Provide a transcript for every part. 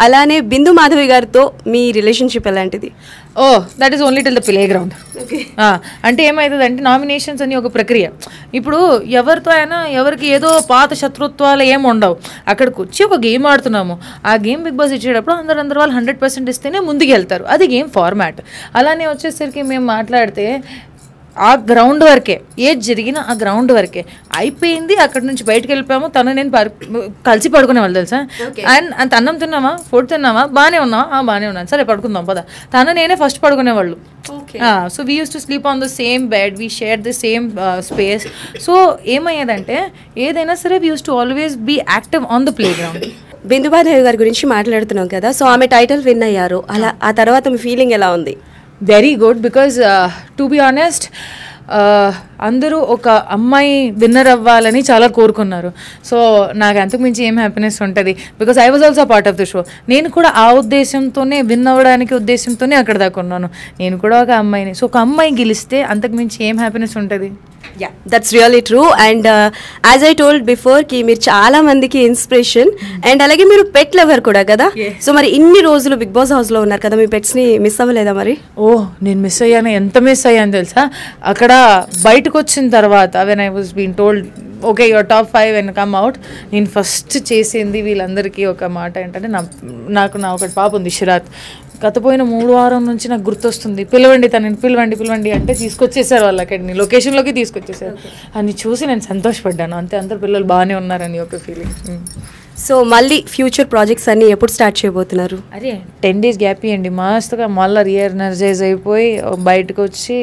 అలానే బిందు మాధవి గారితో మీ రిలేషన్షిప్ ఎలాంటిది? Oh that is only till the playground. అంటే ఏమవుతుంది అంటే నామినేషన్స్ అని ఒక ప్రక్రియ. ఇప్పుడు ఎవరితో అయినా ఎవరికి ఏదో పాత శత్రుత్వాలు ఏమి ఉండవు. అక్కడికి వచ్చి ఒక గేమ్ ఆడుతున్నాము. ఆ గేమ్ బిగ్ బాస్ ఇచ్చేటప్పుడు అందరూ వాళ్ళు 100% ఇస్తేనే ముందుకు వెళ్తారు. అది గేమ్ ఫార్మాట్. అలానే వచ్చేసరికి మేము మాట్లాడితే ఆ గ్రౌండ్ వరకే, ఏది జరిగినా ఆ గ్రౌండ్ వరకే అయిపోయింది. అక్కడ నుంచి బయటకు వెళ్ళిపోయాము. తను నేను కలిసి పడుకునేవాళ్ళు తెలుసా. అండ్ అంత అన్నం తిన్నామా, ఫుడ్ తిన్నామా, బాగానే ఉన్నావా, బాగానే ఉన్నాను, సరే పడుకుందాం పద. తను నేనే ఫస్ట్ పడుకునేవాళ్ళు. So we used to sleep on the same bed, we share the same space. So ఏమయ్యేదంటే ఏదైనా సరే we used to always be active on the playground. Bindumadhavi గారి గురించి మాట్లాడుతున్నాం కదా, సో ఆమె టైటిల్ విన్ అయ్యారు. అలా ఆ తర్వాత మీ ఫీలింగ్ ఎలా ఉంది? Very good, because to be honest అందరూ ఒక అమ్మాయి విన్నర్ అవ్వాలని చాలా కోరుకున్నారు. సో నాకు అంతకుమించి ఏం హ్యాపీనెస్ ఉంటుంది, because I was also part of the show. నేను కూడా ఆ ఉద్దేశంతోనే విన్ అవ్వడానికి ఉద్దేశంతోనే అక్కడ దాకా ఉన్నాను. నేను కూడా ఒక అమ్మాయిని. సో ఒక అమ్మాయి గెలిస్తే అంతకుమించి ఏం హ్యాపీనెస్ ఉంటుంది? Yeah, that's really true. And as I told before ki meer chaala mandiki inspiration and alage meer pet lover kuda kada. So mari inni రోజులు బిగ్ బాస్ హౌస్ లో ఉన్నారు కదా, మీ పెట్స్ ని మిస్ అవ్వలేదా మరి? నేను మిస్ అయ్యాను. ఎంత మిస్ అయ్యాను తెలుసా? అక్కడ బయటకు వచ్చిన తర్వాత when I was been told okay your top 5 and come out, నేను ఫస్ట్ చేసింది వీళ్ళందరికీ ఒక మాట ఏంటంటే నాకు ఒకటి పాప ఉంది శిరాత్. గతపోయిన 3 వారం నుంచి నాకు గుర్తొస్తుంది, పిలవండి తనని, పిలవండి అంటే తీసుకొచ్చేసారు వాళ్ళు అక్కడిని, లొకేషన్లోకి తీసుకొచ్చేసారు. అని చూసి నేను సంతోషపడ్డాను. అంతే, అందరు పిల్లలు బాగానే ఉన్నారని ఒక ఫీలింగ్. సో మళ్ళీ ఫ్యూచర్ ప్రాజెక్ట్స్ అన్నీ ఎప్పుడు స్టార్ట్ చేయబోతున్నారు? అరే 10 days గ్యాప్ ఇవ్వండి, మస్తుగా మళ్ళీ రీఎనర్జైజ్ అయిపోయి బయటకు వచ్చి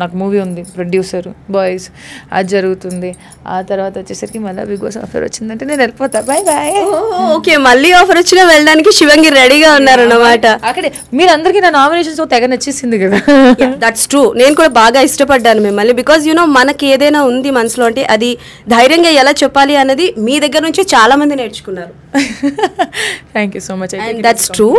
నాకు మూవీ ఉంది ప్రొడ్యూసర్ బాయ్స్, అది జరుగుతుంది. ఆ తర్వాత వచ్చేసరికి మళ్ళీ బిగ్ బాస్ ఆఫర్ వచ్చిందంటే నేను వెళ్ళిపోతా. Bye bye. ఓకే, మళ్ళీ ఆఫర్ వచ్చినా వెళ్ళడానికి శివంగి రెడీగా ఉన్నారు అన్నమాట. అక్కడే మీరందరికీ నా నామినేషన్స్ తెగ నచ్చేసింది కదా. That's true. నేను కూడా బాగా ఇష్టపడ్డాను మిమ్మల్ని, బికాజ్ మనకి ఏదైనా ఉంది మనసులో అంటే అది ధైర్యంగా ఎలా చెప్పాలి అన్నది మీ దగ్గర నుంచి చాలా మంది నేర్చుకున్నారు. Thank you so much. That's true.